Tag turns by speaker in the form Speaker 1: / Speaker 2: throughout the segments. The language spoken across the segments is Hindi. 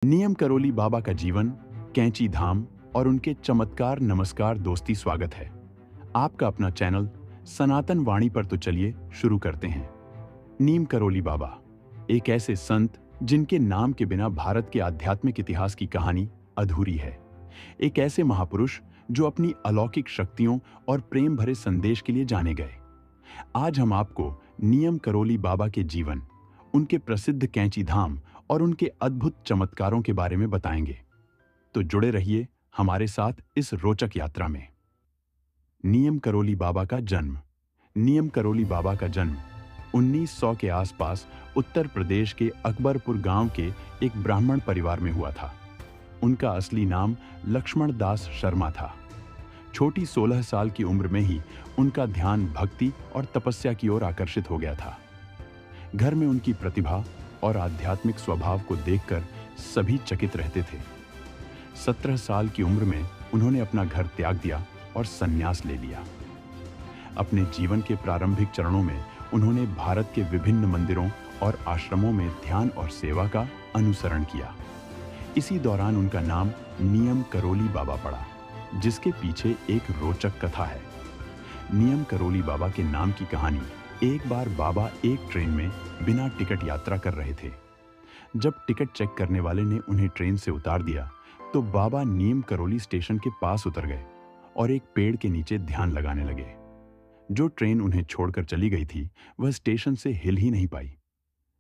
Speaker 1: नियम करोली बाबा का जीवन, कैंची धाम और उनके चमत्कार। नमस्कार दोस्ती, स्वागत है आपका अपना चैनल सनातन वाणी पर। तो चलिए शुरू करते हैं। नीम करोली बाबा एक ऐसे संत जिनके नाम के बिना भारत के आध्यात्मिक इतिहास की कहानी अधूरी है। एक ऐसे महापुरुष जो अपनी अलौकिक शक्तियों और प्रेम भरे संदेश के लिए जाने गए। आज हम आपको नियम करोली बाबा के जीवन, उनके प्रसिद्ध कैंची धाम और उनके अद्भुत चमत्कारों के बारे में बताएंगे। तो जुड़े रहिए हमारे साथ इस रोचक यात्रा में। नियम करोली बाबा का जन्म। नियम करोली बाबा का जन्म 1900 के आसपास उत्तर प्रदेश के अकबरपुर गांव के एक ब्राह्मण परिवार में हुआ था। उनका असली नाम लक्ष्मण दास शर्मा था। छोटी 16 साल की उम्र में ही उनका ध्यान भक्ति और तपस्या की ओर आकर्षित हो गया था। घर में उनकी प्रतिभा और आध्यात्मिक स्वभाव को देखकर सभी चकित रहते थे। 17 साल की उम्र में उन्होंने अपना घर त्याग दिया और संन्यास ले लिया। अपने जीवन के प्रारंभिक चरणों में उन्होंने भारत के विभिन्न मंदिरों और आश्रमों में ध्यान और सेवा का अनुसरण किया। इसी दौरान उनका नाम नियम करोली बाबा पड़ा, जिसके पीछे एक रोचक कथा है। नियम करोली बाबा के नाम की कहानी। एक बार बाबा एक ट्रेन में बिना टिकट यात्रा कर रहे थे। जब टिकट चेक करने वाले ने उन्हें ट्रेन से उतार दिया तो बाबा नीम करोली स्टेशन के पास उतर गए और एक पेड़ के नीचे ध्यान लगाने लगे। जो ट्रेन उन्हें छोड़कर चली गई थी वह स्टेशन से हिल ही नहीं पाई।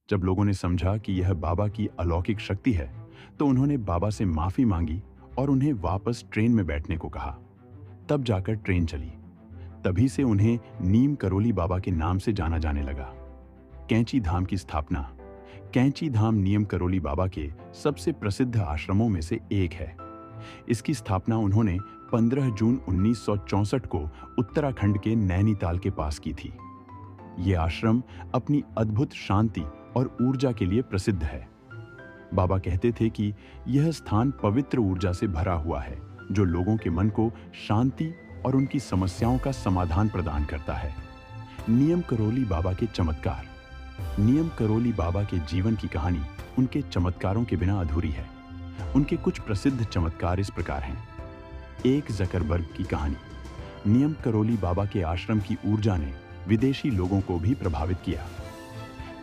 Speaker 1: जब लोगों ने समझा कि यह बाबा की अलौकिक शक्ति है तो उन्होंने बाबा से माफी मांगी और उन्हें वापस ट्रेन में बैठने को कहा। तब जाकर ट्रेन चली। तभी से उन्हें नीम करोली बाबा के नाम से जाना जाने लगा। कैंची धाम की स्थापना। कैंची धाम नियम करोली बाबा के सबसे प्रसिद्ध आश्रमों में से एक है। इसकी स्थापना उन्होंने 15 जून 1964 को उत्तराखंड के नैनीताल के पास की थी। ये आश्रम अपनी अद्भुत शांति और ऊर्जा के लिए प्रसिद्ध है। बाबा कहते थे कि यह स्थान पवित्र ऊर्जा से भरा हुआ है, जो लोगों के मन को शांति और उनकी समस्याओं का समाधान प्रदान करता है। नियम करोली बाबा के चमत्कार। नियम करोली बाबा के जीवन की कहानी उनके चमत्कारों के बिना अधूरी है। उनके कुछ प्रसिद्ध चमत्कार इस प्रकार हैं। एक जकरबर्ग की कहानी। नियम करोली बाबा के आश्रम की ऊर्जा ने विदेशी लोगों को भी प्रभावित किया।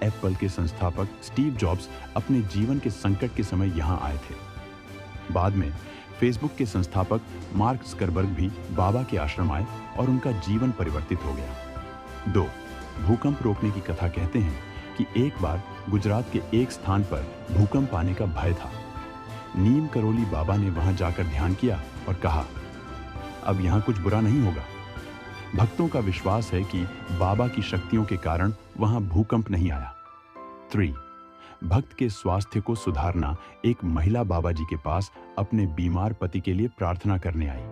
Speaker 1: एप्पल के संस्थापक स्टीव जॉब्स अपने जीवन के संकट के समय यहां आए थे। बाद में फेसबुक के संस्थापक मार्क जकरबर्ग भी बाबा के आश्रम आए और उनका जीवन परिवर्तित हो गया। 2. भूकंप रोकने की कथा। कहते हैं कि एक बार गुजरात के एक स्थान पर भूकंप आने का भय था। नीम करोली बाबा ने वहां जाकर ध्यान किया और कहा, अब यहां कुछ बुरा नहीं होगा। भक्तों का विश्वास है कि बाबा की शक्तियों के कारण वहां भूकंप नहीं आया। 3. भक्त के स्वास्थ्य को सुधारना। एक महिला बाबा जी के पास अपने बीमार पति के लिए प्रार्थना करने आई।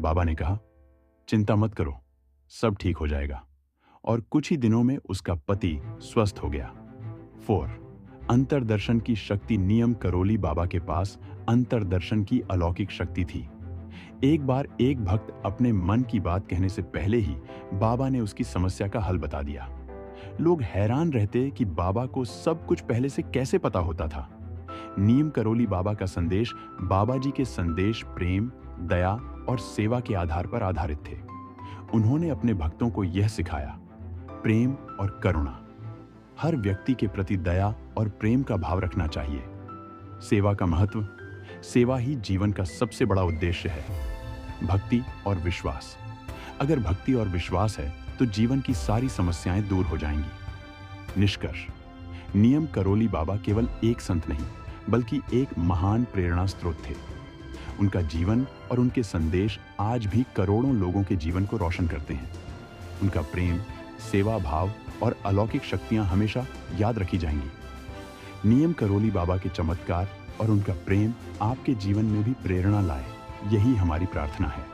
Speaker 1: बाबा ने कहा, चिंता मत करो, सब ठीक हो जाएगा। और कुछ ही दिनों में उसका पति स्वस्थ हो गया। 4. अंतर्दर्शन की शक्ति। नियम करोली बाबा के पास अंतर्दर्शन की अलौकिक शक्ति थी। एक बार एक भक्त अपने मन की बात कहने से पहले ही बाबा ने उसकी समस्या का हल बता दिया। लोग हैरान रहते कि बाबा को सब कुछ पहले से कैसे पता होता था। नीम करोली बाबा का संदेश, बाबा जी के संदेश प्रेम, दया और सेवा के आधार पर आधारित थे। उन्होंने अपने भक्तों को यह सिखाया, प्रेम और करुणा। हर व्यक्ति के प्रति दया और प्रेम का भाव रखना चाहिए। सेवा का महत्व। सेवा ही जीवन का सबसे बड़ा उद्देश्य है। भक्ति और विश्वास। अगर भक्ति और विश्वास है तो जीवन की सारी समस्याएं दूर हो जाएंगी। निष्कर्ष, नियम करोली बाबा केवल एक संत नहीं बल्कि एक महान प्रेरणा स्रोत थे। उनका जीवन और उनके संदेश आज भी करोड़ों लोगों के जीवन को रोशन करते हैं। उनका प्रेम, सेवा भाव और अलौकिक शक्तियां हमेशा याद रखी जाएंगी। नियम करोली बाबा के चमत्कार और उनका प्रेम आपके जीवन में भी प्रेरणा लाए, यही हमारी प्रार्थना है।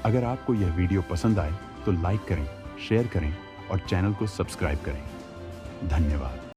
Speaker 1: अगर आपको यह वीडियो पसंद आए तो लाइक करें, शेयर करें और चैनल को सब्सक्राइब करें। धन्यवाद।